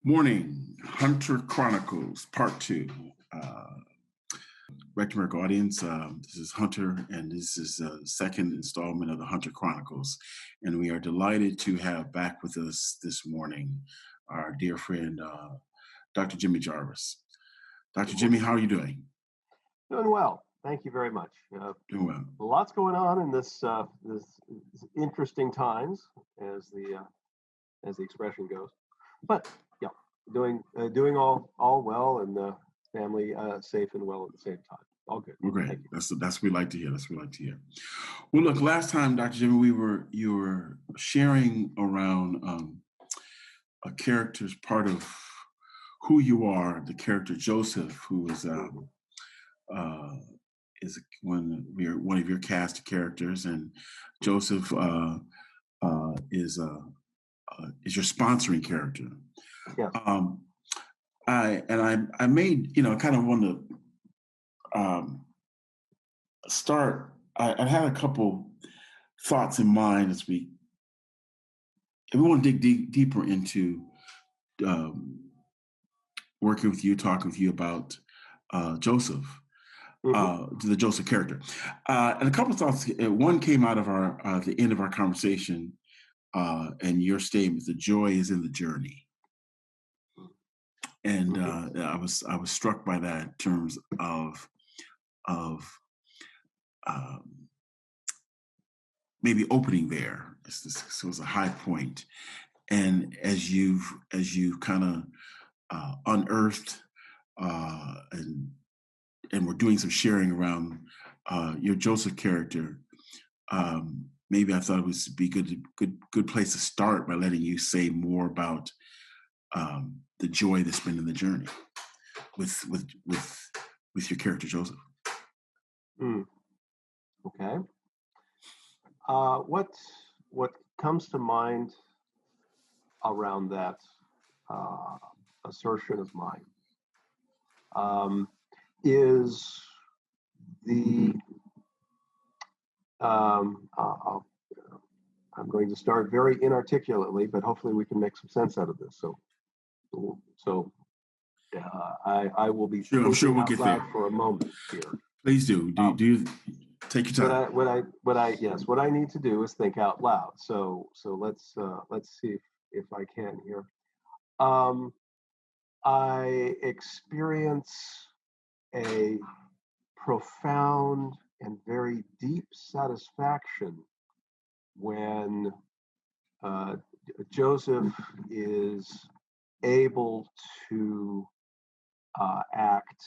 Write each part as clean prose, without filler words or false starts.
Morning, Hunter Chronicles, Part 2. Back to America audience, this is Hunter, and this is the second installment of the Hunter Chronicles. And we are delighted to have back with us this morning our dear friend, Dr. Jimmy Jarvis. Dr. Jimmy, how are you doing? Doing well. Thank you very much. Doing well. Lots going on in this interesting times, as the expression goes. But yeah, doing all well, and the family safe and well at the same time. All good. Well, great. That's what we like to hear. That's what we like to hear. Well, look, last time, Dr. Jimmy, you were sharing around a character's part of who you are. The character Joseph, who is one of your cast of characters, and Joseph is your sponsoring character. Yeah. I made kind of want to start. I had a couple thoughts in mind if we want to dig deeper into working with you, talking with you about Joseph. To the Joseph character, and a couple of thoughts. One came out of the end of our conversation, and your statement: "The joy is in the journey." And I was struck by that in terms of maybe opening there. This was a high point, and as you kind of unearthed and we're doing some sharing around your Joseph character. Maybe I thought it would be good place to start by letting you say more about the joy that's been in the journey with your character Joseph. Okay. What comes to mind around that assertion of mine is the I'm going to start very inarticulately, but hopefully we can make some sense out of this. So I will be sure. I'm sure we'll get there for a moment here. Please do. Do you take your time? What I need to do is think out loud. So let's see if I can here. I experience a profound and very deep satisfaction when Joseph is able to act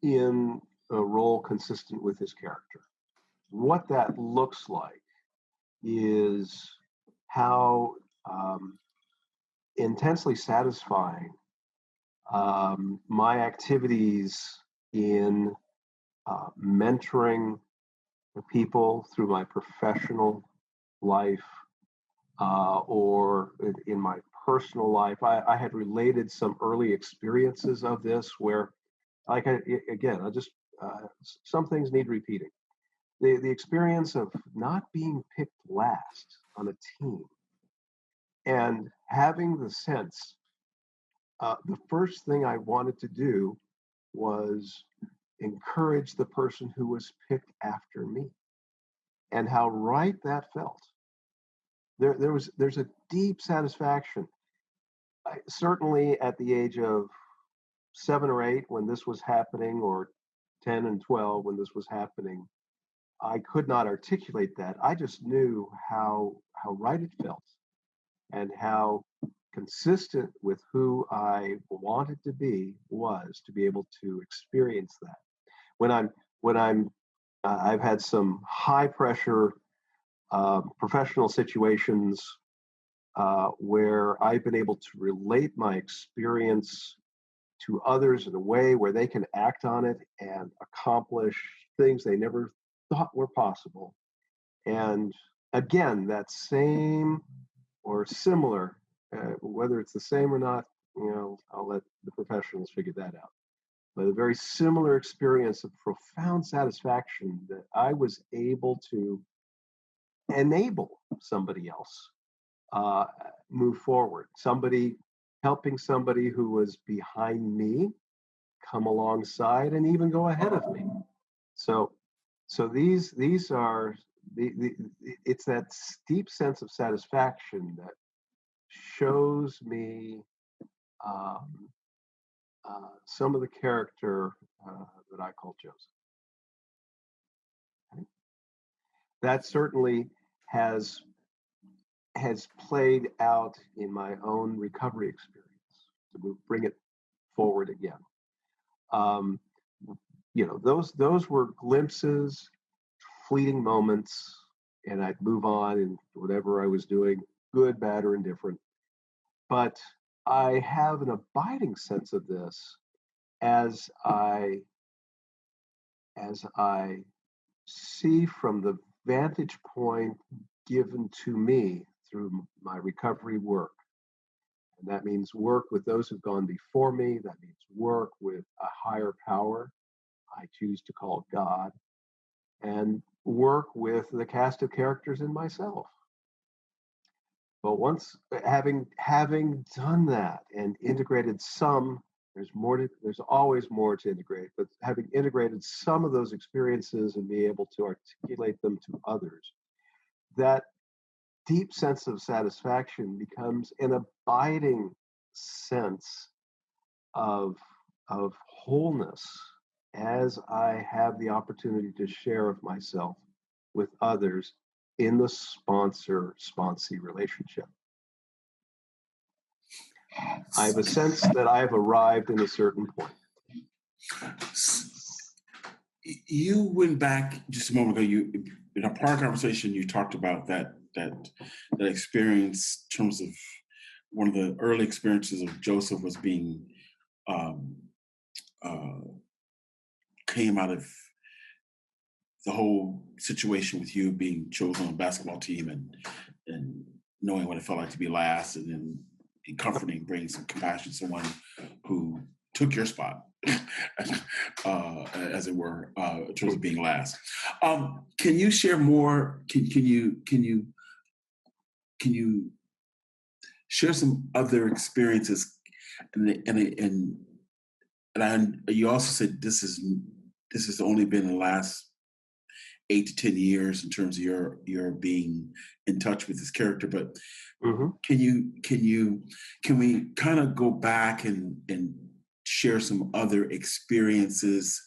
in a role consistent with his character. What that looks like is how intensely satisfying my activities in mentoring the people through my professional life or in my personal life. I had related some early experiences of this where, some things need repeating. The experience of not being picked last on a team and having the sense the first thing I wanted to do was encourage the person who was picked after me, and how right that felt. There's a deep satisfaction. Certainly at the age of 7 or 8 when this was happening, or 10 and 12 when this was happening, I could not articulate that. I just knew how right it felt and how consistent with who I wanted to be was to be able to experience that. I've had some high pressure professional situations where I've been able to relate my experience to others in a way where they can act on it and accomplish things they never thought were possible. And again, that same or similar, whether it's the same or not, I'll let the professionals figure that out. But a very similar experience of profound satisfaction that I was able to enable somebody else uh, move forward. Somebody helping somebody who was behind me come alongside and even go ahead of me. So, these are the it's that deep sense of satisfaction that shows me um, some of the character that I call Joseph. Okay? That certainly has played out in my own recovery experience to bring it forward again. Um, those were glimpses, fleeting moments, and I'd move on in whatever I was doing, good, bad, or indifferent. But I have an abiding sense of this as I see from the vantage point given to me through my recovery work. And that means work with those who've gone before me. That means work with a higher power. I choose to call God, and work with the cast of characters in myself. But once having done that and integrated some, there's always more to integrate, but having integrated some of those experiences and be able to articulate them to others, that deep sense of satisfaction becomes an abiding sense of wholeness as I have the opportunity to share of myself with others in the sponsor-sponsee relationship. I have a sense that I've arrived in a certain point. You went back just a moment ago. You, in a prior conversation, you talked about that experience in terms of one of the early experiences of Joseph was being um, uh, came out of the whole situation with you being chosen on a basketball team and knowing what it felt like to be last, and then comforting, bringing some compassion to someone who took your spot, as it were, in terms of being last. Can you share more? Can you share some other experiences? And you also said this has only been the last 8 to 10 years in terms of your being in touch with this character, but Mm-hmm. can we kind of go back and share some other experiences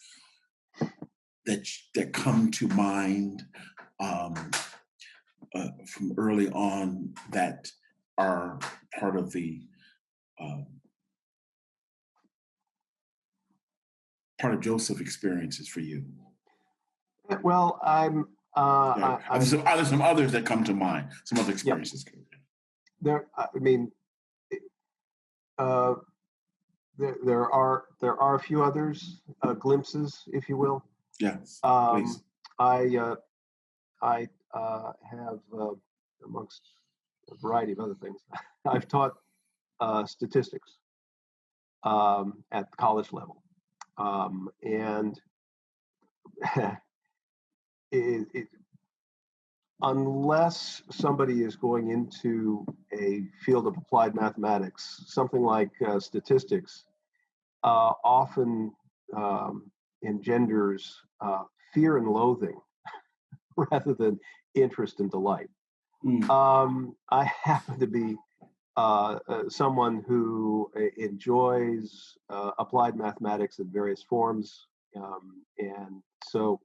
that come to mind from early on that are part of the part of Joseph experiences for you? Well, Are there some others that come to mind? Some other experiences? Yeah. I mean, uh, there are a few others, glimpses, if you will. Yes, please. I have, amongst a variety of other things, I've taught statistics at the college level, and it, unless somebody is going into a field of applied mathematics, something like statistics often engenders fear and loathing rather than interest and delight. I happen to be someone who enjoys applied mathematics in various forms, and so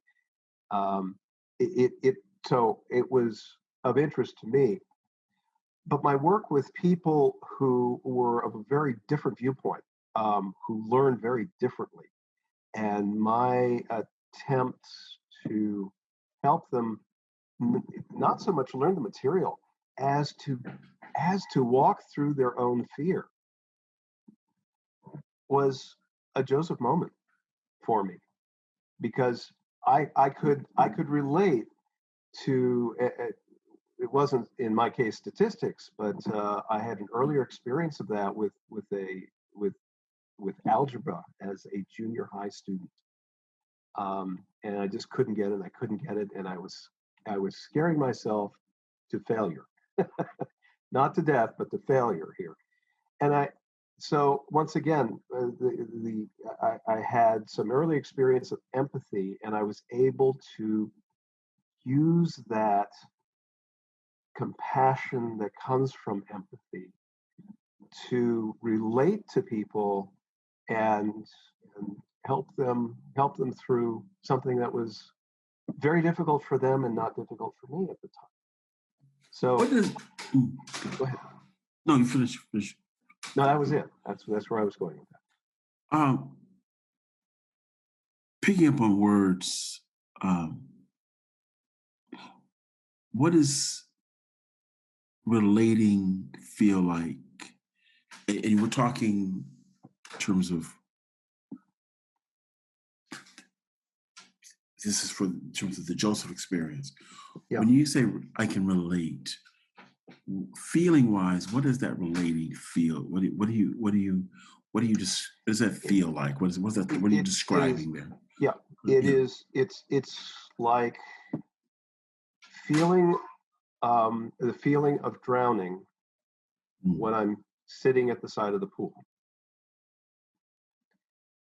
it was of interest to me. But my work with people who were of a very different viewpoint, who learned very differently, and my attempts to help them not so much learn the material as to walk through their own fear was a Joseph moment for me, because I could relate to it wasn't in my case statistics, but I had an earlier experience of that with algebra as a junior high student, and I just couldn't get it. And I was scaring myself to failure not to death, but to failure here. And so once again, I had some early experience of empathy, and I was able to use that compassion that comes from empathy to relate to people and help them through something that was very difficult for them and not difficult for me at the time. So What is? go ahead. No, you finish. Finish. No, that was it. That's where I was going with that. Picking up on words, what does relating feel like? And we're talking in terms of this is for in terms of the Joseph experience. Yeah. When you say I can relate, feeling wise, what does that relating feel? What does that feel like? What are you describing there? Yeah, it's like feeling the feeling of drowning when I'm sitting at the side of the pool.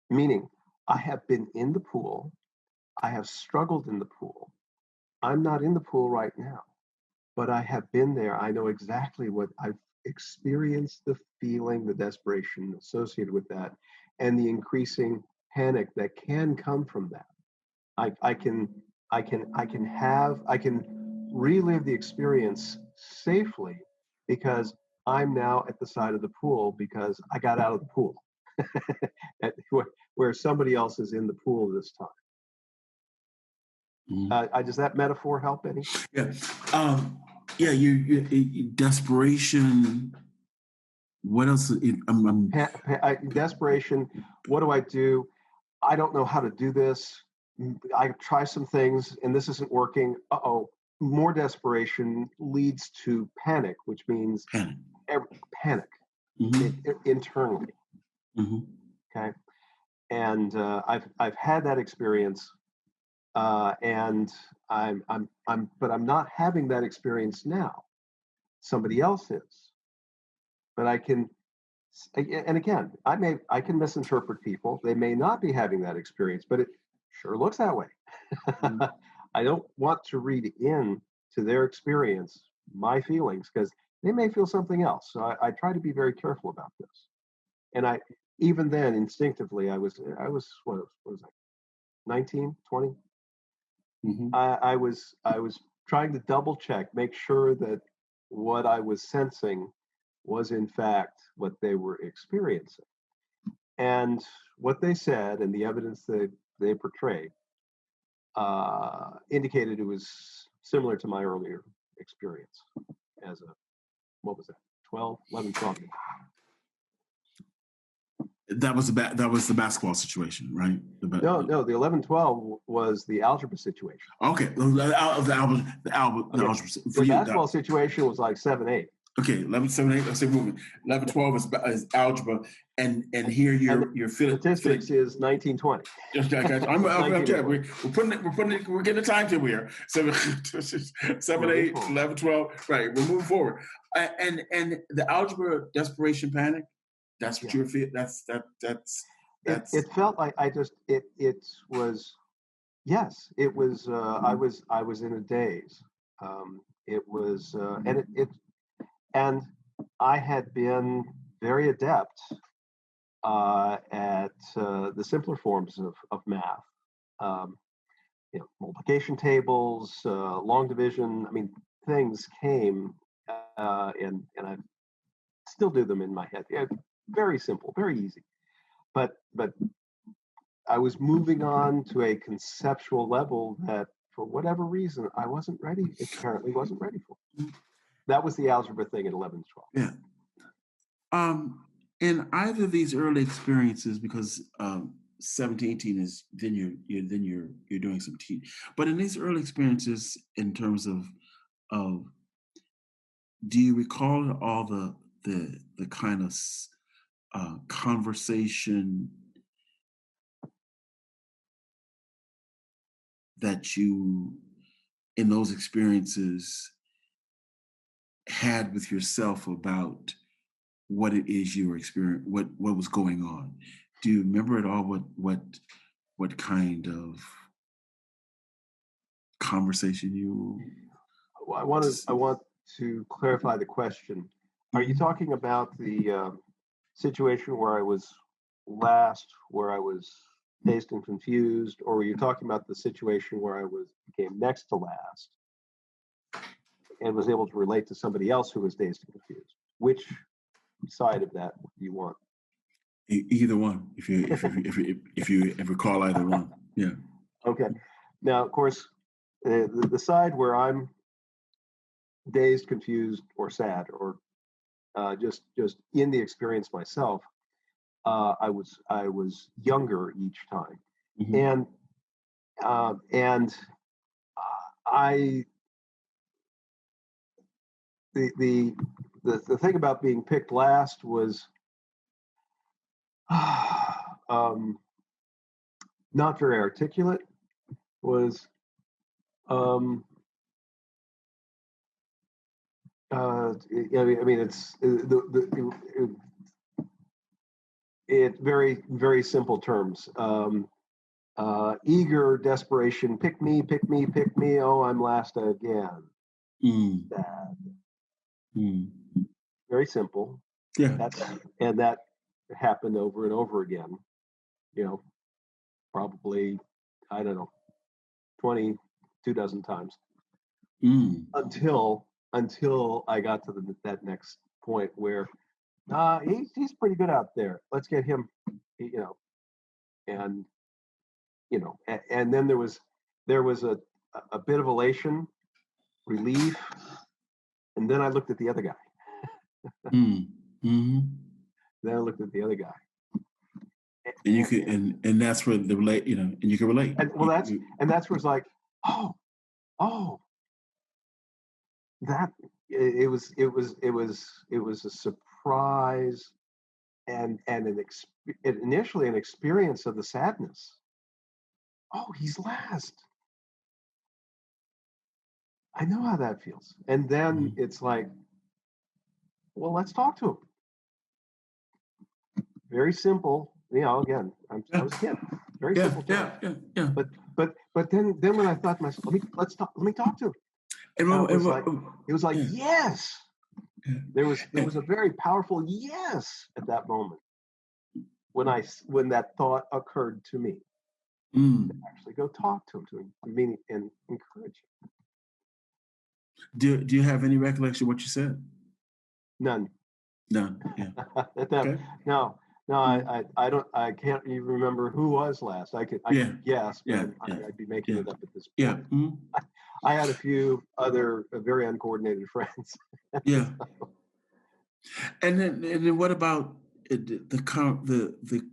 Meaning, I have been in the pool, I have struggled in the pool. I'm not in the pool right now, but I have been there. I know exactly what I've experienced, the feeling, the desperation associated with that, and the increasing panic that can come from that. I can relive the experience safely because I'm now at the side of the pool because I got out of the pool, where somebody else is in the pool this time. Does that metaphor help any? Yeah. You desperation. What else? Desperation. What do I do? I don't know how to do this. I try some things and this isn't working. More desperation leads to panic, which means panic internally. Mm-hmm. Okay, and I've had that experience, and but I'm not having that experience now. Somebody else is, but I can. And again, I can misinterpret people. They may not be having that experience, but it sure looks that way. Mm-hmm. I don't want to read in to their experience my feelings because they may feel something else. So I try to be very careful about this. And even then instinctively I was what was I 19, 20? Mm-hmm. I was trying to double check, make sure that what I was sensing was in fact what they were experiencing. And what they said and the evidence that they portrayed indicated it was similar to my earlier experience as what was that, 11, 12. That was the basketball situation, right? No, the 11-12 was the algebra situation. Okay, the algebra. The basketball situation was like 7-8. Okay, 11-7-8. Let's say movement. 11-12 is algebra, and here you're feeling. Statistics is 19-20. We're getting a timetable here. 7-8, 11-12. Right, we're moving forward. And the algebra desperation panic. That's what you're feeling. That's. It felt like it was. Yes, it was. I was in a daze. It was, and I had been very adept at the simpler forms of math. Multiplication tables, long division. I mean, things came, and I still do them in my head. Yeah, very simple, very easy. But I was moving on to a conceptual level that, for whatever reason, I wasn't ready. Apparently, wasn't ready for. That was the algebra thing at 11-12. Yeah. In either of these early experiences, because 17, 18 is then you're doing some teaching. But in these early experiences, in terms of do you recall all the kind of conversation that you in those experiences had with yourself about what it is you were experiencing, what was going on. Do you remember at all what kind of conversation you? Well, I want to clarify the question. Are you Mhm. talking about the situation where I was last, where I was dazed and confused, or were you talking about the situation where I was became next to last and was able to relate to somebody else who was dazed and confused? Which side of that do you want? Either one, if you recall either one. Yeah. Okay. Now, of course, the side where I'm dazed, confused, or sad, or just in the experience myself, I was younger each time, Hmm. and and I the, the the thing about being picked last was um, not very articulate. Was I mean it's it very very simple terms. Eager desperation, pick me, pick me, pick me. Oh, I'm last again. Mm. That Mm. very simple. Yeah. That happened over and over again. You know, probably I don't know 22 dozen times Mm. until I got to that next point where he's pretty good out there. Let's get him, and and then there was a bit of elation, relief, and then I looked at the other guy. Mm. Hmm. Then I looked at the other guy, And you and could, and that's where the relate, and you can relate. and well, that's where it's like, oh, oh, that it was a surprise and initially an experience of the sadness. Oh, he's last. I know how that feels. And then Mhm. it's like, well, let's talk to him. Very simple. Again, I Yeah. was a kid. Very Yeah. simple Yeah. terms. Yeah. Yeah. But then when I thought to myself, let me talk to him. And It was like yeah. yes. Yeah. There was a very powerful yes at that moment when that thought occurred to me. Mm. Actually, go talk to him mean and encourage him. Do you have any recollection of what you said? None. None. Yeah. no, Okay. no, no. Mm. I don't. I can't even remember who was last. I could Yeah. guess, but Yeah. Yeah. I'd be making Yeah. it up at this Yeah. point. Mm. I had a few other very uncoordinated friends. Yeah. And then what about the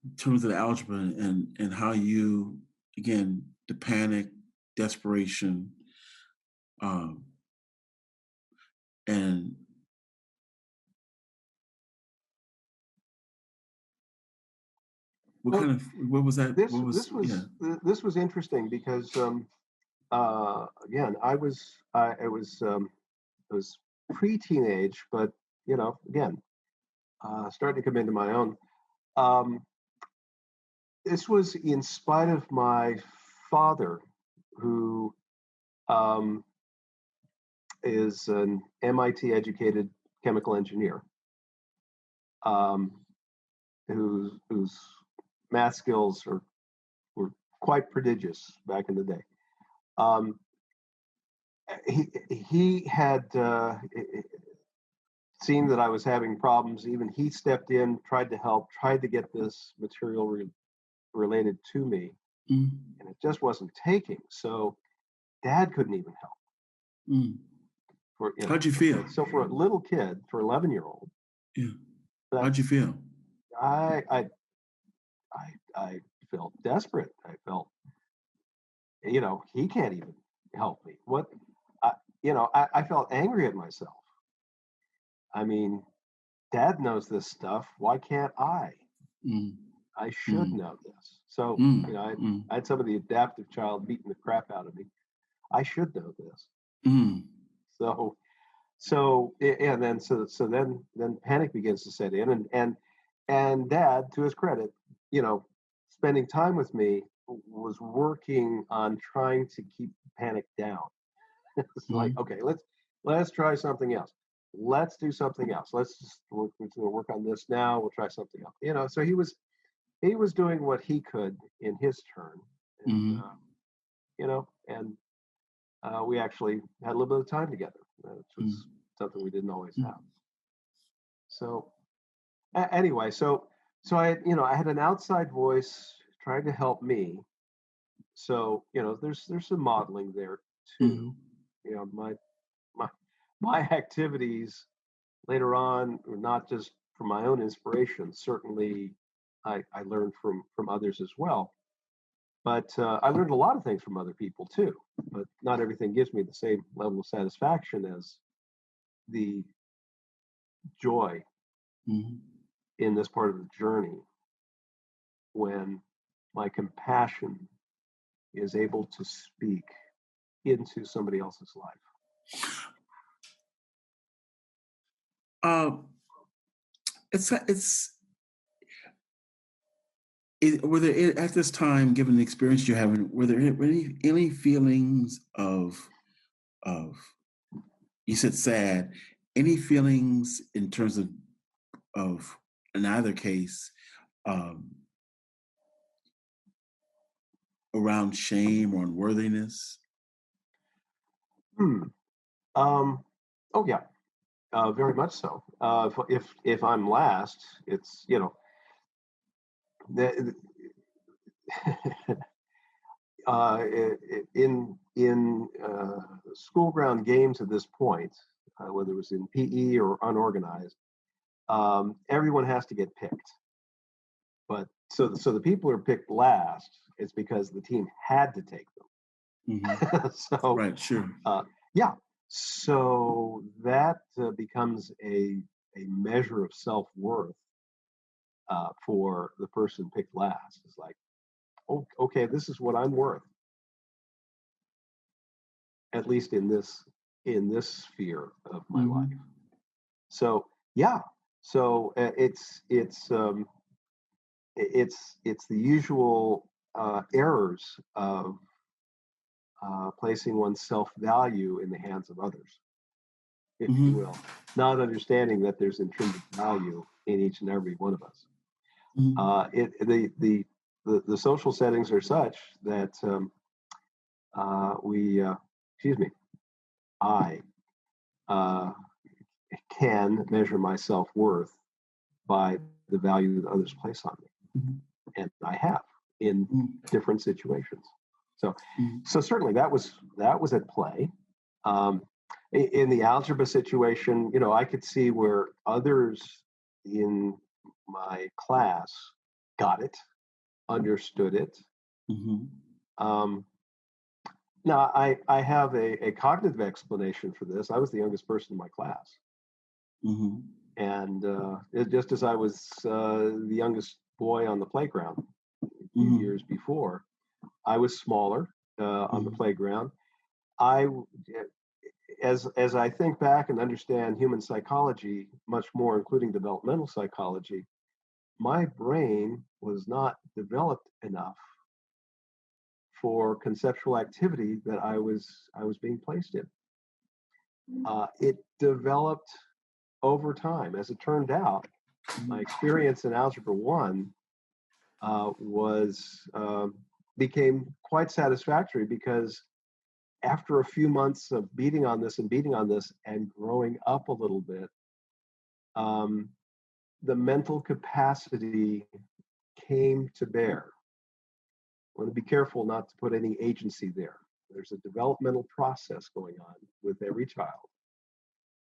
in terms of the algebra and how you, again, the panic, desperation, um, and Well, what was that? this What was, this yeah. was this was interesting because again I was pre-teenage, but again starting to come into my own. Um, this was in spite of my father, who um, is an MIT educated chemical engineer, um, whose math skills were quite prodigious back in the day. Um, he had seen that I was having problems. Even he stepped in, tried to help, tried to get this material related to me, Mm, and it just wasn't taking. So Dad couldn't even help. mm. For How'd you feel? so for a little kid, for 11-year-old, Yeah. How'd you that's feel? I I I felt desperate. I felt he can't even help me. What I, I felt angry at myself. I mean, Dad knows this stuff. Why can't I? Mm, I should mm, know this. So, mm, mm, I had some of the adaptive child beating the crap out of me. I should know this. mm, So, Then panic begins to set in, and Dad, to his credit, you know, spending time with me was working on trying to keep panic down. It's like, Mm-hmm. okay, let's try something else. Let's do something else. Let's just work on this now. We'll try something else. You know, so he was doing what he could in his turn, and Mm-hmm. you know, and we actually had a little bit of time together, which was something we didn't always have. So anyway, so I had an outside voice trying to help me. So there's some modeling there too. Mm-hmm. You know, my my activities later on were not just from my own inspiration. Certainly, I learned from others as well. But I learned a lot of things from other people too. But not everything gives me the same level of satisfaction as the joy Mm-hmm. in this part of the journey when my compassion is able to speak into somebody else's life. Uh, it's were there at this time, given the experience you're having, were there any feelings of you said sad, any feelings in terms of in either case um, around shame or unworthiness? Hmm. Oh yeah, very much so. If I'm last, it's the, in school ground games at this point, whether it was in PE or unorganized, everyone has to get picked. But so the people who are picked last, it's because the team had to take Mm-hmm. them. So Right, sure. yeah, so that becomes a measure of self-worth for the person picked last. It's like, oh, okay, this is what I'm worth, at least in this sphere of my life. Mm-hmm. So yeah, so it's the usual errors of placing one's self-value in the hands of others, if you Mm-hmm. will, not understanding that there's intrinsic value in each and every one of us. Mm-hmm. The social settings are such that we, excuse me, I uh, can measure my self worth by the value that others place on me, Mm-hmm. and I have in different situations. So, Mm-hmm. so certainly that was at play. Um, in the algebra situation, I could see where others in my class got it, understood it. Mm-hmm. Um, Now, I have a cognitive explanation for this. I was the youngest person in my class. Mm-hmm. And just as I was the youngest boy on the playground a few Mm-hmm. years before, I was smaller on the Mm-hmm. playground. I, as I think back and understand human psychology much more, including developmental psychology, my brain was not developed enough for conceptual activity that I was being placed in. It developed over time. As it turned out, my experience in Algebra 1 was became quite satisfactory because after a few months of beating on this and growing up a little bit, um, the mental capacity came to bear. I want to be careful not to put any agency there. There's a developmental process going on with every child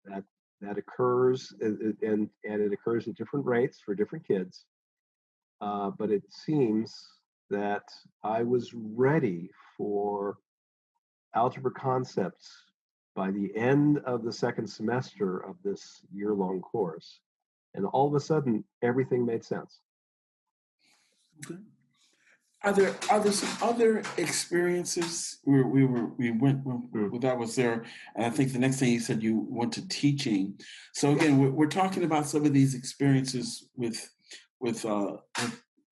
that that occurs, and it occurs at different rates for different kids. But it seems that I was ready for algebra concepts by the end of the second semester of this year-long course, and all of a sudden everything made sense. Okay. Are there some other experiences we went when that was there, and I think the next thing you said you went to teaching. So again, we're talking about some of these experiences with uh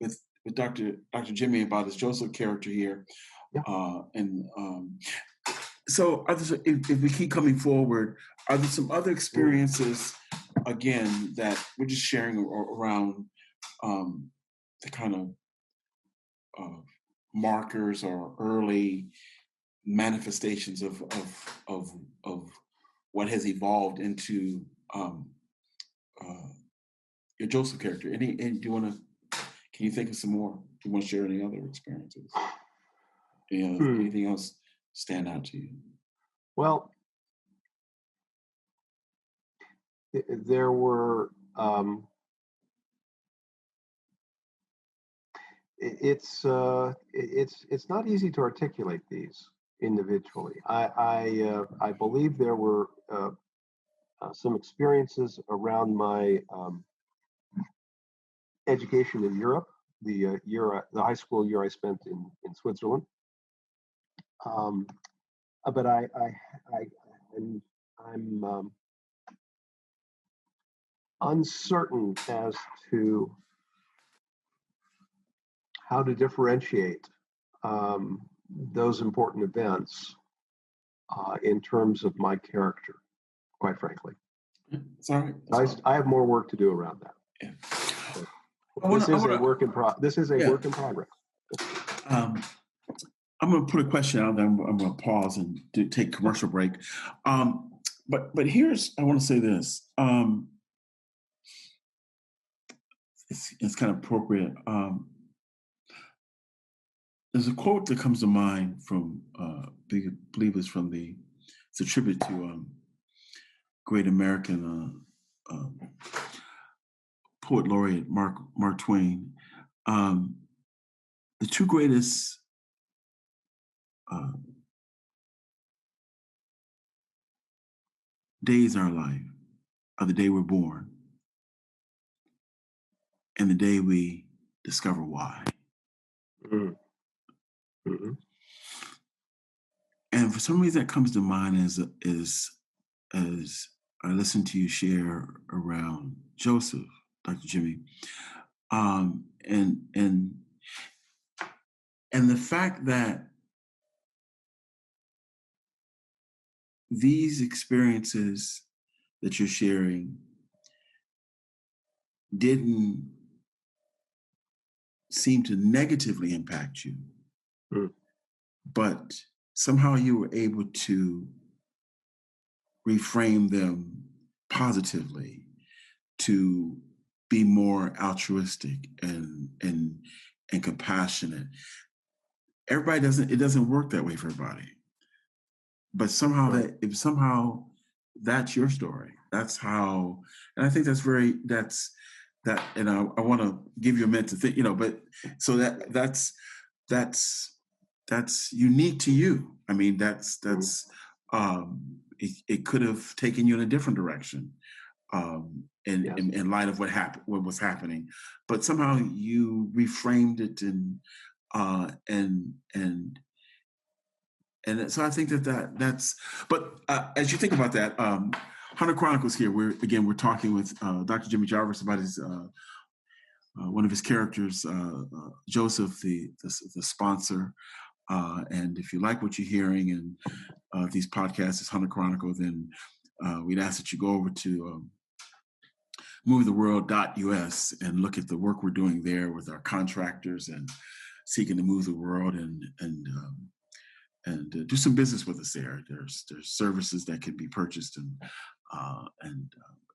with with Dr. Jimmy about his Joseph character here, Yeah. and so if we keep coming forward, are there some other experiences again that we're just sharing around the kind of markers or early manifestations of what has evolved into uh, your Joseph character. And do you want to? Can you think of some more? Do you want to share any other experiences? Anything else stand out to you? Well, there were. It's not easy to articulate these individually. I believe there were some experiences around my education in Europe, the high school year I spent in Switzerland. But I'm uncertain as to how to differentiate those important events in terms of my character, quite frankly. Sorry. I have more work to do around that. Yeah. This is a work in progress. I'm going to put a question out there. I'm going to pause and take commercial break. But here's, I want to say this. It's kind of appropriate. There's a quote that comes to mind from, I believe it's from it's a tribute to great American poet laureate Mark Twain. The two greatest days in our life are the day we're born and the day we discover why. Mm-hmm. Mm-hmm. And for some reason that comes to mind as I listen to you share around Joseph, Dr. Jimmy, and the fact that these experiences that you're sharing didn't seem to negatively impact you, but somehow you were able to reframe them positively to be more altruistic and compassionate. It doesn't work that way for everybody. But somehow that's your story. That's how, and I think and I want to give you a minute to think, but so that's unique to you. I mean, it could have taken you in a different direction in light of what was happening, but somehow you reframed it and so I think that's. But as you think about that, Hunter Chronicles here. We're talking with Dr. Jimmy Jarvis about his one of his characters, Joseph, the sponsor. And if you like what you're hearing and these podcasts is Hunter Chronicle, then we'd ask that you go over to movetheworld.us and look at the work we're doing there with our contractors and seeking to move the world and do some business with us there. There's services that can be purchased and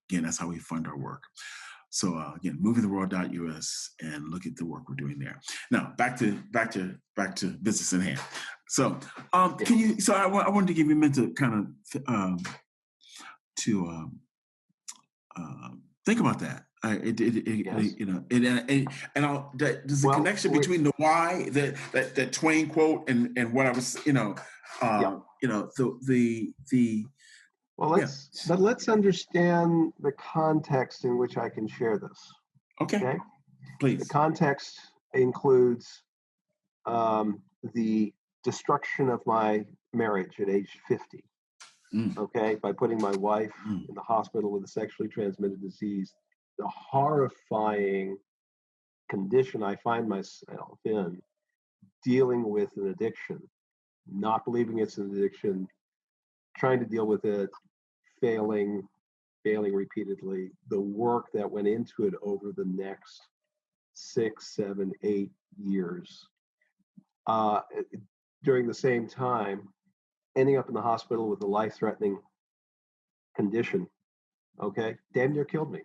again, that's how we fund our work. So again, movingtheworld.us and look at the work we're doing there. Now back to business in hand. So can you? So I wanted to give you a minute to kind of think about that. There's a connection between the why that Twain quote and what I was, But let's understand the context in which I can share this. Okay? Please. The context includes the destruction of my marriage at age 50, Mm. okay, by putting my wife in the hospital with a sexually transmitted disease, the horrifying condition I find myself in, dealing with an addiction, not believing it's an addiction, trying to deal with it, failing repeatedly, the work that went into it over the next 6, 7, 8 years. During the same time, ending up in the hospital with a life-threatening condition, okay, damn near killed me.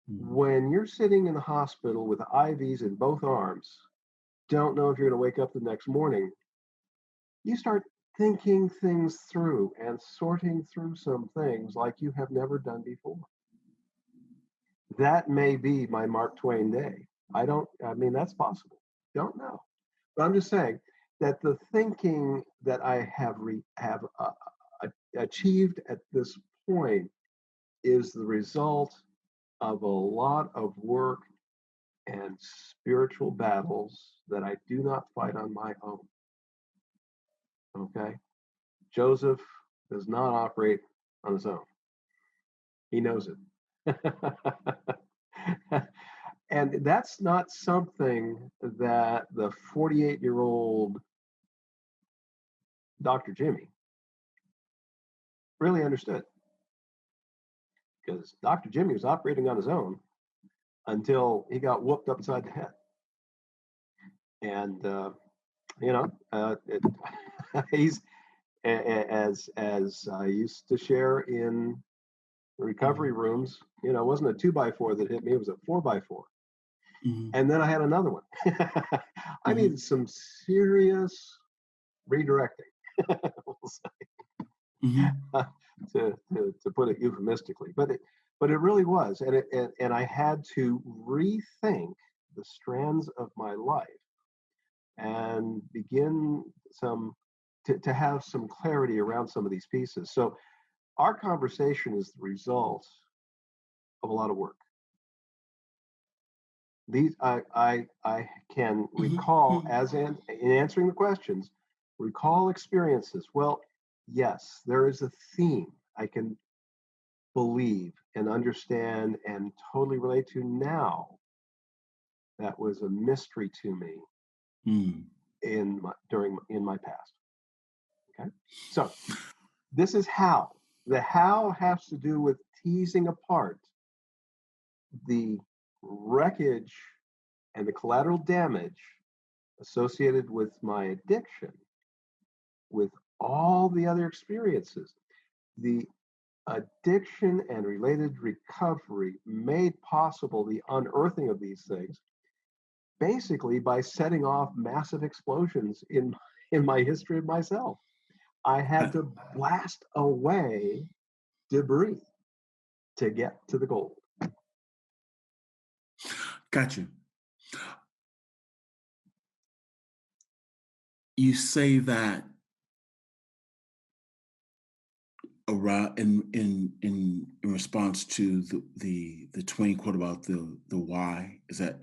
When you're sitting in the hospital with IVs in both arms, don't know if you're going to wake up the next morning, you start thinking things through and sorting through some things like you have never done before. That may be my Mark Twain day. I mean, that's possible. Don't know. But I'm just saying that the thinking that I have achieved at this point is the result of a lot of work and spiritual battles that I do not fight on my own. Okay? Joseph does not operate on his own. He knows it. And that's not something that the 48-year-old Dr. Jimmy really understood. Because Dr. Jimmy was operating on his own until he got whooped upside the head. And, he's, as I used to share in recovery rooms, it wasn't a 2x4 that hit me, it was a 4x4. Mm-hmm. And then I had another one. I needed some serious redirecting, we'll say, to put it euphemistically. But it really was, and I had to rethink the strands of my life and begin to have some clarity around some of these pieces. So our conversation is the result of a lot of work. These I can recall as in answering the questions, recall experiences. Well, yes, there is a theme I can believe and understand and totally relate to now that was a mystery to me in my past. Okay, so this is how. The how has to do with teasing apart the wreckage and the collateral damage associated with my addiction, with all the other experiences. The addiction and related recovery made possible the unearthing of these things basically by setting off massive explosions in my history of myself. I had to blast away debris to get to the gold. Gotcha. You say that around in response to the Twain quote about the why. Is that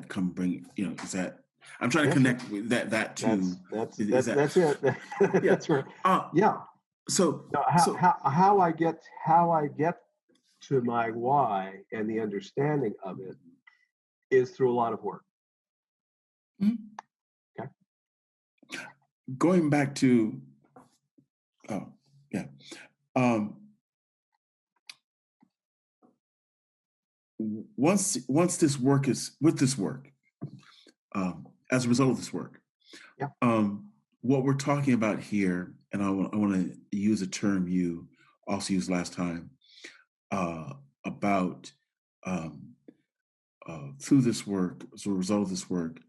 come bring is that I'm trying to connect with that to that's it. That's right. Yeah. So how I get to my why and the understanding of it is through a lot of work. Mm-hmm. Okay. Going back to once this work is with this work, as a result of this work, what we're talking about here, and I want to use a term you also used last time about through this work, as a result of this work,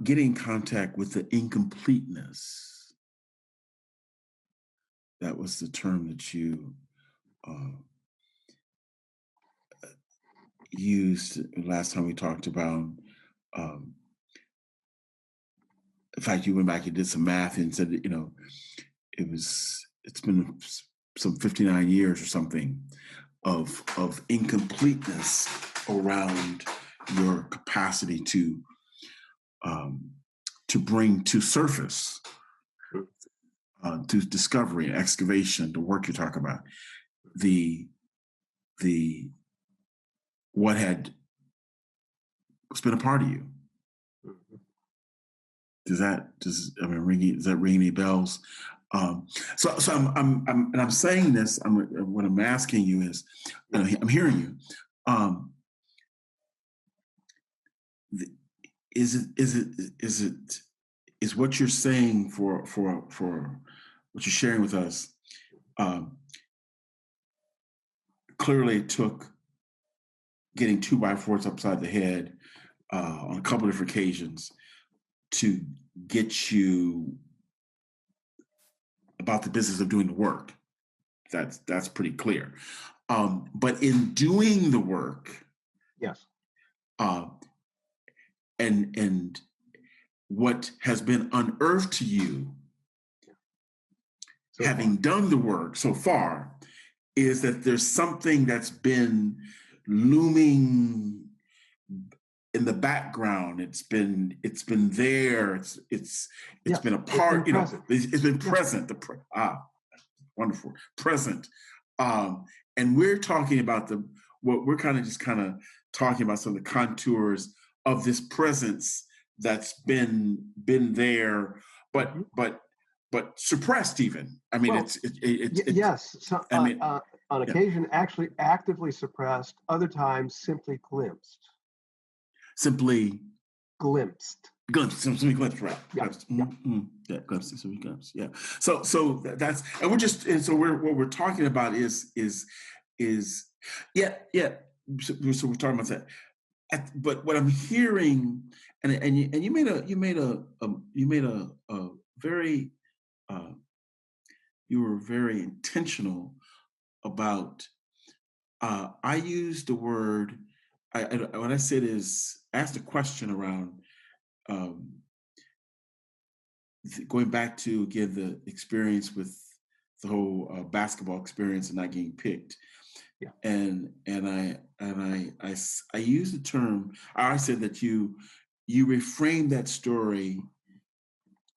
getting in contact with the incompleteness. That was the term that you used last time we talked about. In fact, you went back and did some math and said that, it's been some 59 years or something of incompleteness around your capacity to bring to surface, to discovery and excavation, the work you're talking about, the what's been a part of you. Does that ring any bells? So I'm saying this. What I'm asking you is, I'm hearing you. Is what you're saying for what you're sharing with us? Clearly, it took getting 2x4s upside the head on a couple of different occasions to get you about the business of doing the work. That's pretty clear. But in doing the work, yes, and what has been unearthed to you, having done the work so far, is that there's something that's been looming in the background. It's been there. It's been a part. It's been present. Wonderful, present. And we're talking about what we're kind of talking about some of the contours of this presence that's been there, but suppressed even. I mean, yes. So, on occasion, actually actively suppressed. Other times, simply glimpsed. Simply glimpsed. Simply glimpsed, right? Yeah. Yeah, glimpsed. Yeah. So that's, and what we're talking about is yeah. So we're talking about that. But what I'm hearing, and you made a very you were very intentional about. I used the word. What I said is asked a question around going back to again the experience with the whole basketball experience and not getting picked. Yeah. And I used the term. I said that you reframed that story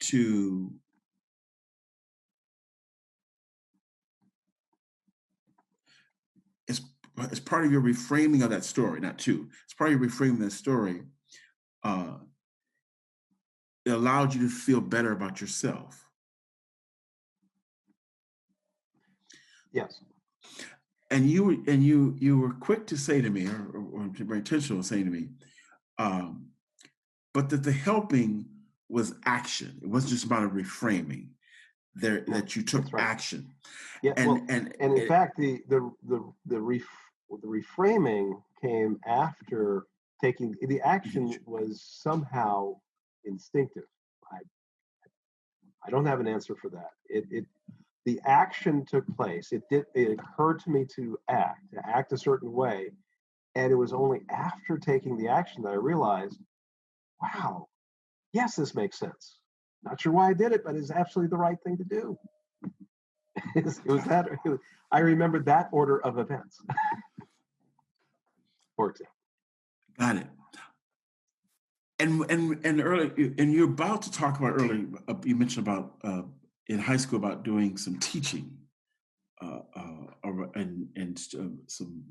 to as part of your reframing of that story, not to. It's part of your reframing that story. It allowed you to feel better about yourself. Yes. And you were quick to say to me, or very intentional saying to me, but that the helping was action. It wasn't just about a reframing. That you took action. Yeah, and in fact, the reframing came after taking the action. Was somehow instinctive. I don't have an answer for that. The action took place. It occurred to me to act a certain way, and it was only after taking the action that I realized, wow, yes, this makes sense. Not sure why I did it, but it's absolutely the right thing to do. I remembered that order of events. For example. Got it. And early, and you're about to talk about earlier. You mentioned about in high school about doing some teaching, and some.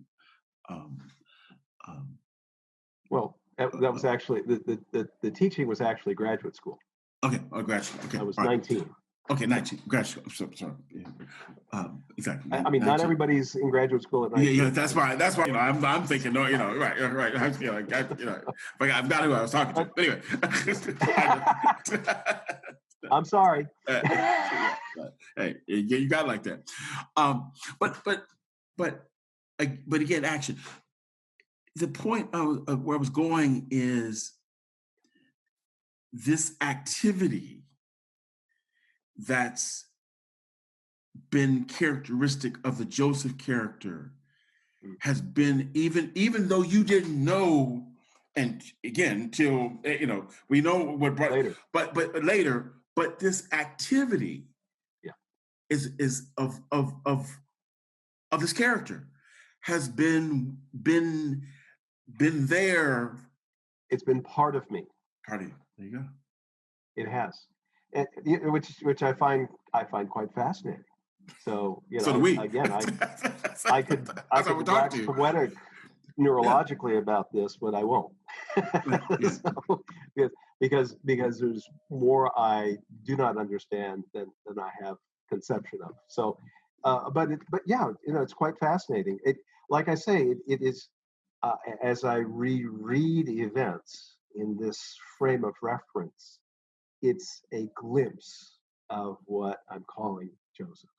Well, that was actually the teaching was actually graduate school. Okay, graduate. Okay, I was 19. Okay, 19. Graduate. I'm sorry. Yeah. Exactly. I mean, 19. Not everybody's in graduate school at 19. Yeah, that's why. I'm thinking. No, right. But I've got who I was talking to. Anyway. I'm sorry. Hey, you got it like that. But again, action. The point where I was going is this activity that's been characteristic of the Joseph character has been, even though you didn't know, and again, till we know what brought later. But later, but this activity is of this character has been been there. It's been part of me. Cardi, there you go. It has, and, which I find quite fascinating. So So do we. again, That's I could why we're talking wax to you. poetic neurologically about this, but I won't. Yeah. So, because there's more I do not understand than I have conception of. So, but yeah, it's quite fascinating. It, like I say, it is as I reread events in this frame of reference, it's a glimpse of what I'm calling Joseph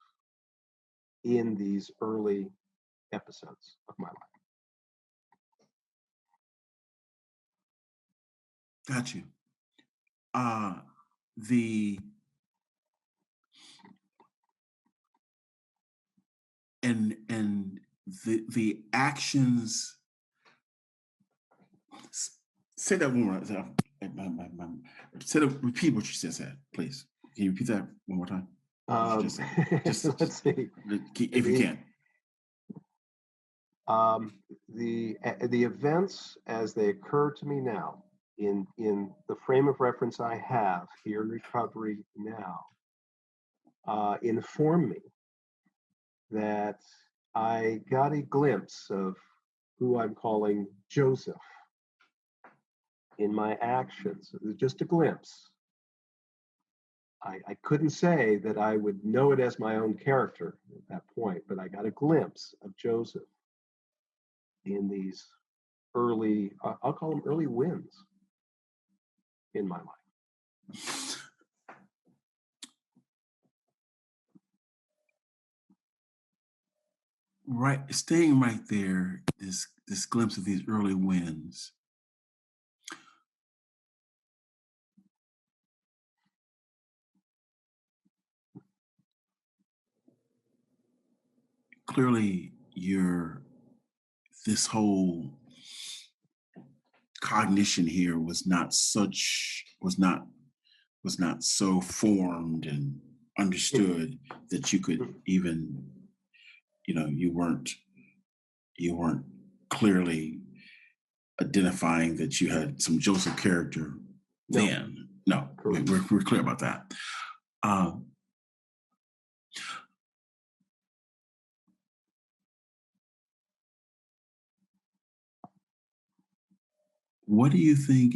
in these early episodes of my life. Got you. The and the actions. Say that one more time. Say that. Repeat what you just said, please. Can you repeat that one more time? Let's see. If you can. The events as they occur to me now, in the frame of reference I have here in recovery now, inform me that I got a glimpse of who I'm calling Joseph in my actions. It was just a glimpse. I couldn't say that I would know it as my own character at that point, but I got a glimpse of Joseph in these early, I'll call them early wins in my life. Right, staying right there, this glimpse of these early wins. Clearly, this whole cognition here was not so formed and understood that you could even, you weren't clearly identifying that you had some Joseph character then. No, we're clear about that. Why do you think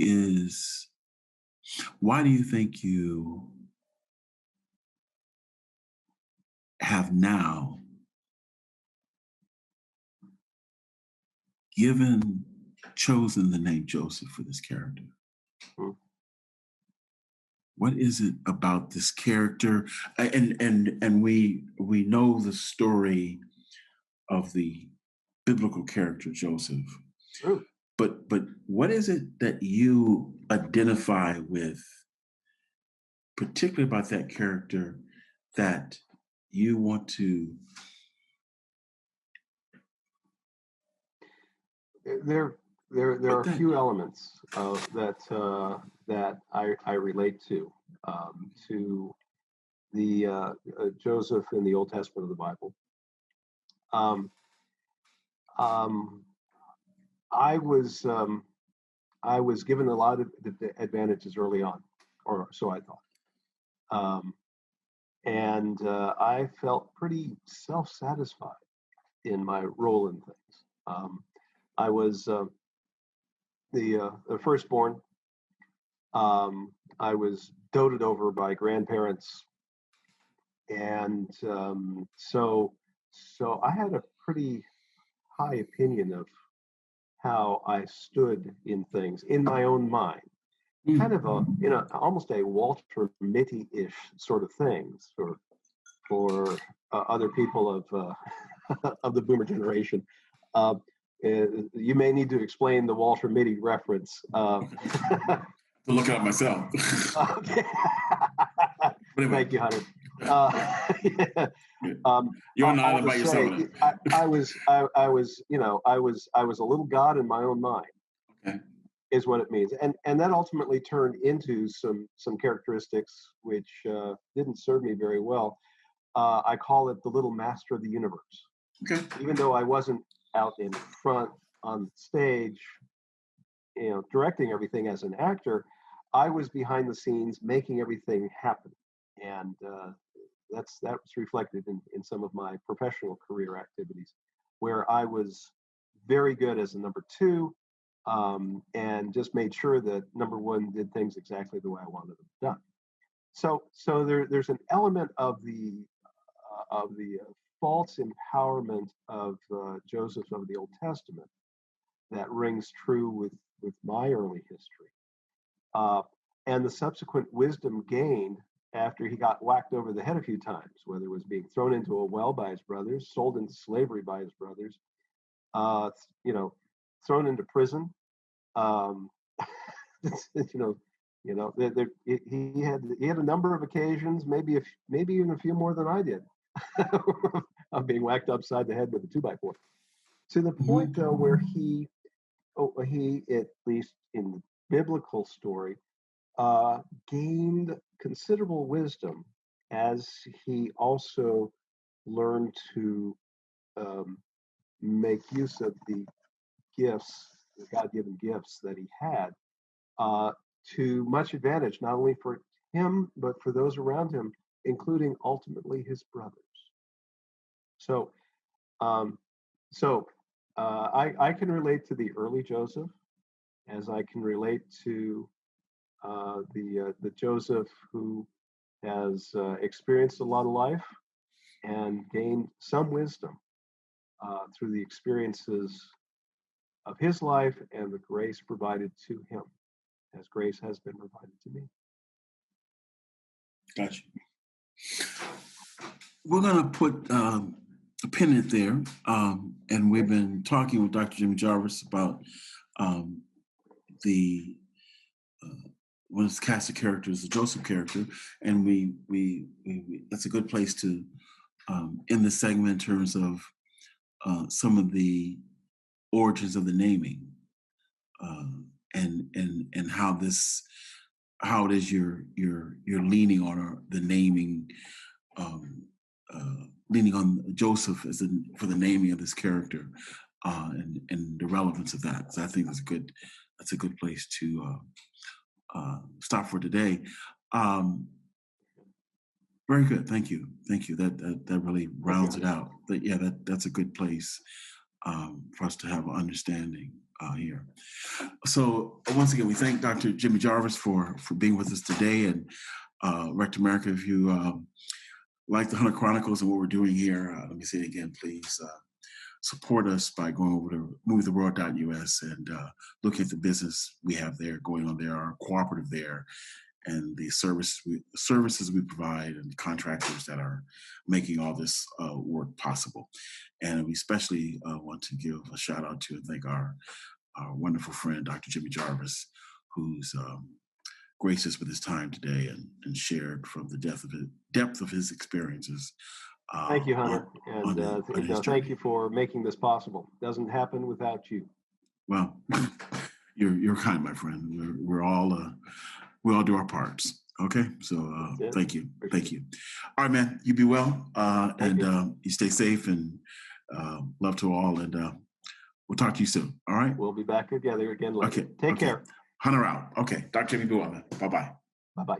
you have now chosen the name Joseph for this character? What is it about this character? And we know the story of the biblical character Joseph. True. But what is it that you identify with, particularly about that character, that you want to? There are a few elements that I relate to the Joseph in the Old Testament of the Bible. I was given a lot of advantages early on, or so I thought, and I felt pretty self-satisfied in my role in things. I was the firstborn. I was doted over by grandparents, and so I had a pretty high opinion of how I stood in things in my own mind. Kind of almost a Walter Mitty-ish sort of things for other people of of the Boomer generation. You may need to explain the Walter Mitty reference. To look it up myself. Okay. Anyway. Thank you, Hunter. You're not by yourself. I was a little god in my own mind. Okay. Is what it means, and that ultimately turned into some characteristics which didn't serve me very well. I call it the little master of the universe. Okay. Even though I wasn't out in front on stage, directing everything as an actor, I was behind the scenes making everything happen, and that's reflected in some of my professional career activities, where I was very good as a number two, and just made sure that number one did things exactly the way I wanted them done. So there's an element of the false empowerment of Joseph of the Old Testament that rings true with my early history, and the subsequent wisdom gained after he got whacked over the head a few times, whether it was being thrown into a well by his brothers, sold into slavery by his brothers, thrown into prison. Um, he had a number of occasions, maybe even a few more than I did, of being whacked upside the head with a 2x4. To the point though where he, at least in the biblical story, gained considerable wisdom as he also learned to make use of the gifts, the God-given gifts that he had, to much advantage, not only for him, but for those around him, including ultimately his brothers. So, I can relate to the early Joseph, as I can relate to the Joseph who has experienced a lot of life and gained some wisdom through the experiences of his life and the grace provided to him, as grace has been provided to me. Gotcha. We're going to put a pin in it there, and we've been talking with Dr. Jimmy Jarvis about the one of his cast of characters, the Joseph character, and we that's a good place to end the segment in terms of some of the origins of the naming, and how it is you're leaning on the naming, leaning on Joseph for the naming of this character, and the relevance of that. So I think that's a good place to stop for today. Very good. Thank you. That really rounds it out. But yeah, that's a good place for us to have an understanding here. So once again, we thank Dr. Jimmy Jarvis for being with us today. And Rector America, if you like the Hunter Chronicles and what we're doing here, let me say it again, please support us by going over to movietheworld.us and looking at the business we have there, going on there, our cooperative there, and the services we provide and the contractors that are making all this work possible. And we especially want to give a shout out to and thank our wonderful friend, Dr. Jimmy Jarvis, who's graced us with his time today and shared from the depth of his experiences. Thank you, Hunter. Thank you for making this possible. It doesn't happen without you. Well, you're kind, my friend. We all do our parts. Okay, so thank you. All right, man. You be well, and you stay safe, and love to all, and we'll talk to you soon. All right. We'll be back together again later. Okay. Take care. Hunter out. Okay. Dr. Jimmy, be well, man. Bye-bye. Bye-bye.